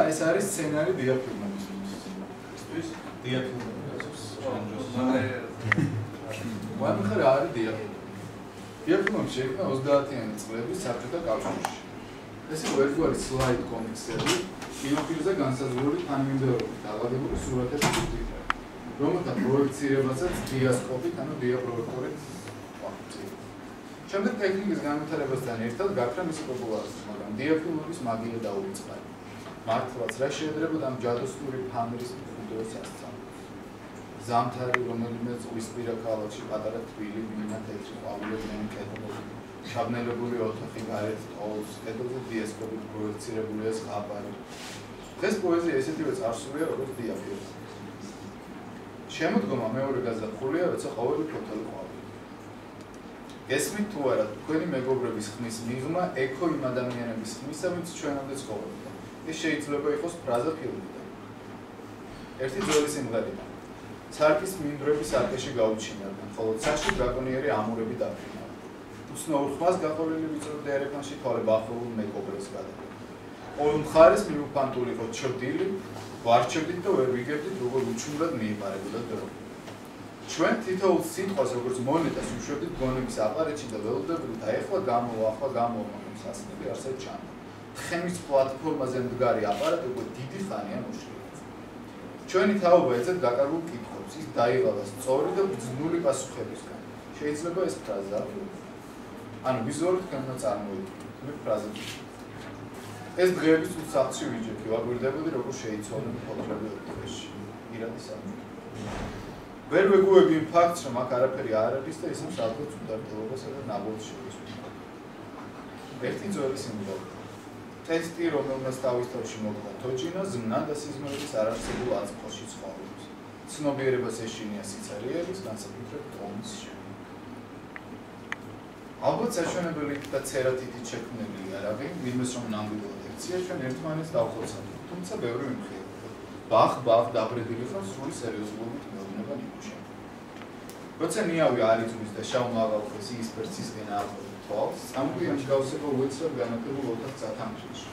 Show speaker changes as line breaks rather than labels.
ეს არის სცენარი დიაფილმისთვის.
ის დიაფილმის ჟანრს.
მაგრამ რა არის დიაფილმი? დიაფილმი შეიქმნა 30-იანი წლების საბჭოთა კავშირში. ეს იყო ერთგვარი სლაიდ კომიქსები, კინოფილმზე განსაზღვრული თანმიმდევრობით დალაგებული სურათების ტიპი, რომელთა პროექცირებასაც დიასკოპით, ანუ დიაპროექტორით ვახცია. შემდეგ ტექნიკის განვითარებასთან ერთად გაქრა მისი პოპულარობა, მაგრამ დიაფილმების მაგია დაუვიწყა. მართლაც რა შეედრებოდა ამ ჯადოსნური ფანრის ვიდეოს ასწავლოს. ზამთარი, რომელიმე ზღვისპირა ქალაქში პატარა თბილი მინა თეთრი ყვავილებიანი კედლები, შაბნელებული ოთახი გარეთ ტოლს, კედელზე დიასკოპით პროექცირებულია ზღაპარი. დღეს პოეზია ესეთივე წარსულია, როგორც დიაფილმი. შემოდგომა მეორე გაზაფხულია, როცა ყოველი ფოთოლი ყვავილი. გესმით თუ არა, თქვენი მეგობრების ხმის მიღმა ექო იმ ადამიანების ხმისა, ვინც ჩვენამდე ცხოვრობდა. ეს შეიძლება იყოს ფრაზა ფილმიდან. ერთი ძველი სიმღერიდან. ცარკის მინდვრები სარკეში გაუჩინარდნენ, ხოლო ცაში დრაკონიერი ამურები დაფრინავდა. უცნაურ ხმას გაყოლილი ვიწროვდა ერეფანში თვალები ახლოვულ მეგობრებს გადაგდა. ყოველ მხარეს მიუფანტული იყო ჩრდილი, ვარჩევდით და ვერ ვიგებდით, როგორ უჩუმრად მიიპარებოდა დრო. ჩვენ თითოეულ სიტყვას, როგორც მონეტას, უშვებდით გონების აპარატში და ველოდებოდით, ახლა გამოვა, მაგრამ სასწრაფო არსად ჩანდა. ხემის პლატფორმაზე მდგარი აპარატი უკვე დიდი ხანია მოშლილი. ჩვენი თაობა ეძებ დაკარგულ კითხვებს, ის დაიღალა სწორი და ბრძნული პასუხებისგან. შეიძლება ეს ფრაზა ანუ ვიზუალურად კანონა წარმოიდგინოთ ფრაზები. ეს დღეების სახლში ვიჯექი, ვაგვირდებოდი როგორ შეიცვალნენ ფოთლები ოთახში. ირადი სამი. ვერ ვეგუები იმ ფაქტს, რომ აქ არაფერი არ არის და ისევ სადღაც უდარდელობასა და ნაბოლს შევისვით. ერთი ძველი სიმღერა. ტესტი, რომელმაც თავის თავში მოკვდა თოჯინა, ზმნა და სიზმრების არარსებულ აწმყოში ცხოვრობს. ცნობიერებას ეშინია სიცარიელის, განსაკუთრებით ტონის შექმნა. ალბათ საჩვენებელი და წერათითით შექმნილი იარაღი, ვინმეს რომ ნამდვილად ექცია, ჩვენ ერთმანეთს დავხოცავთ, თუმცა ბევრი მიმხილება. ბახ დაბრედილი ხარ სრული სერიოზულობით მეუბნება ნიკუშა. როცა ნიავი არ იწვის და შავმა აღავხეს ის პერცისგან აყოლ თვალს, სამგვიანი გავსება უეცრად განათებულ ოთახს ათამშილში.